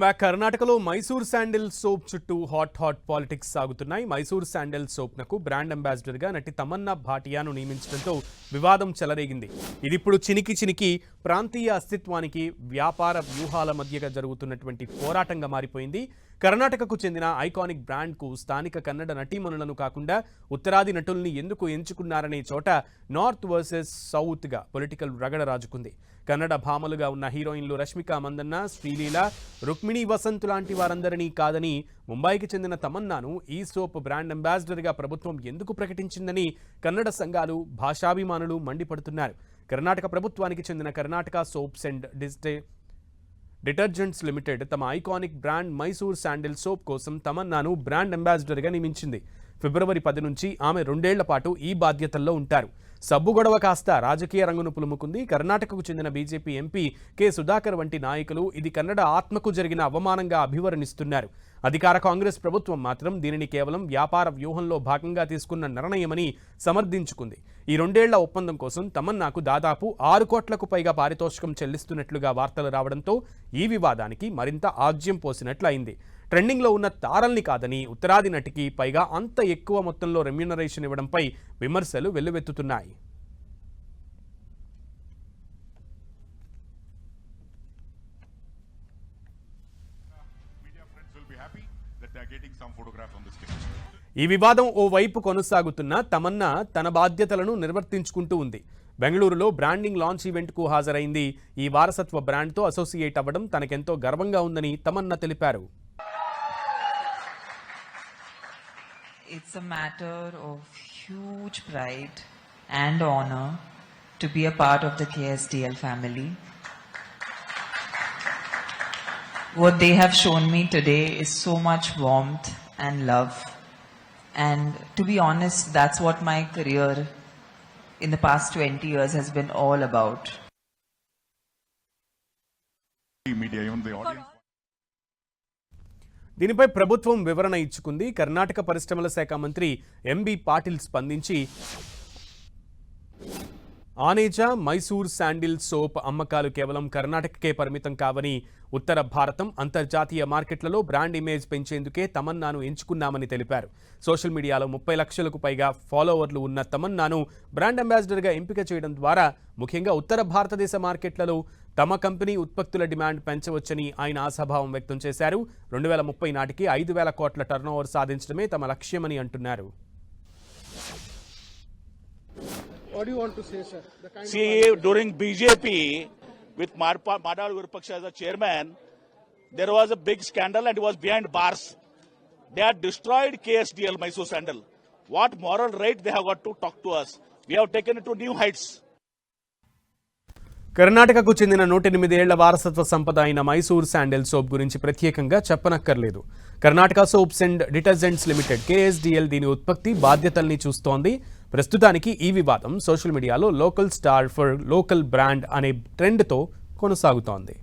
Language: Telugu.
కర్ణాటకలో మైసూర్ శాండిల్ సోప్ చుట్టూ హాట్ పాలిటిక్స్ సాగుతున్నాయి. మైసూర్ శాండిల్ సోప్ నకు బ్రాండ్ అంబాసిడర్ గా నటి తమన్నా భాటియాను నియమించడంతో వివాదం చెలరేగింది. ఇది ఇప్పుడు చినికి ప్రాంతీయ అస్తిత్వానికి వ్యాపార వ్యూహాల మధ్యగా జరుగుతున్నటువంటి పోరాటంగా మారిపోయింది. కర్ణాటకకు చెందిన ఐకానిక్ బ్రాండ్ కు స్థానిక కన్నడ నటీమణులను కాకుండా ఉత్తరాది నటుల్ని ఎందుకు ఎంచుకున్నారనే చోట నార్త్ వర్సెస్ సౌత్ గా పొలిటికల్ రగడ రాజుకుంది. కన్నడ భామలుగా ఉన్న హీరోయిన్లు రష్మిక మందన్న, శ్రీలీల, రుక్మిణి వసంత్ లాంటి వారందరినీ కాదని ముంబైకి చెందిన తమన్నాను ఈ సోప్ బ్రాండ్ అంబాసిడర్గా ప్రభుత్వం ఎందుకు ప్రకటించిందని కన్నడ సంఘాలు, భాషాభిమానులు మండిపడుతున్నారు. కర్ణాటక ప్రభుత్వానికి చెందిన Karnataka Soaps and Detergents Limited తమ iconic brand Mysore Sandal Soap కోసం తమన్నాను బ్రాండ్ అంబాసిడర్గా నియమించింది. ఫిబ్రవరి 10 నుంచి ఆమె 2 ఏళ్ల పాటు ఈ బాధ్యతల్లో ఉంటారు. సబ్బు గొడవ కాస్త రాజకీయ రంగును పులుముకుంది. కర్ణాటకకు చెందిన బీజేపీ ఎంపీ కె సుధాకర్ వంటి నాయకులు ఇది కన్నడ ఆత్మకు జరిగిన అవమానంగా అభివర్ణిస్తున్నారు. అధికార కాంగ్రెస్ ప్రభుత్వం మాత్రం దీనిని కేవలం వ్యాపార వ్యూహంలో భాగంగా తీసుకున్న నిర్ణయమని సమర్థించుకుంది. ఈ 2 ఏళ్ల ఒప్పందం కోసం తమన్నాకు దాదాపు 6 కోట్లకు పైగా పారితోషికం చెల్లిస్తున్నట్లుగా వార్తలు రావడంతో ఈ వివాదానికి మరింత ఆజ్యం పోసినట్లయింది. ట్రెండింగ్లో ఉన్న తారల్ని కాదని ఉత్తరాది నటికి పైగా అంత ఎక్కువ మొత్తంలో రెమ్యూనరేషన్ ఇవ్వడంపై విమర్శలు వెల్లువెత్తుతున్నాయి. ఈ వివాదం ఓ వైపు కొనసాగుతున్నా తమన్నా తన బాధ్యతలను నిర్వర్తించుకుంటూ ఉంది. బెంగళూరులో బ్రాండింగ్ లాంచ్ ఈవెంట్కు హాజరైంది. ఈ వారసత్వ బ్రాండ్తో అసోసియేట్ అవ్వడం తనకెంతో గర్వంగా ఉందని తమన్నా తెలిపారు. It's a matter of huge pride and honor to be a part of the KSDL family. What they have shown me today is so much warmth and love. And to be honest, that's what my career in the past 20 years has been all about. Media, even the audience. దీనిపై ప్రభుత్వం వివరణ ఇచ్చుకుంది. కర్ణాటక పరిశ్రమల శాఖ మంత్రి ఎంబి పాటిల్ స్పందించి ఆనేజా మైసూర్ శాండిల్ సోప్ అమ్మకాలు కేవలం కర్ణాటకకే పరిమితం కావని, ఉత్తర భారతం, అంతర్జాతీయ మార్కెట్లలో బ్రాండ్ ఇమేజ్ పెంచేందుకే తమన్నాను ఎంచుకున్నామని తెలిపారు. సోషల్ మీడియాలో 30 లక్షలకు పైగా ఫాలోవర్లు ఉన్న తమన్నాను బ్రాండ్ అంబాసిడర్గా ఎంపిక చేయడం ద్వారా ముఖ్యంగా ఉత్తర భారతదేశ మార్కెట్లలో తమ కంపెనీ ఉత్పత్తుల డిమాండ్ పెంచవచ్చని ఆయన ఆశాభావం వ్యక్తం చేశారు. 2030 నాటికి 5,000 కోట్ల టర్నోవర్ సాధించడమే తమ లక్ష్యమని అంటున్నారు. What do you want to say, sir? See, during BJP, with Madhav Virupaksha as a chairman, there was a big scandal and it was behind bars. They had destroyed KSDL, Mysore Sandal. What moral right they have got to talk to us? We have taken it to new heights. కర్ణాటకకు చెందిన 108 ఏళ్ల వారసత్వ సంపద అయిన మైసూర్ శాండిల్ సోప్ గురించి ప్రత్యేకంగా చెప్పనక్కర్లేదు. Karnataka Soaps and Detergents limited KSDL దీని ఉత్పత్తి బాధ్యతల్ని చూస్తోంది. ప్రస్తుతానికి ఈ వివాదం సోషల్ మీడియాలో local star for local brand అనే ట్రెండ్తో కొనసాగుతోంది.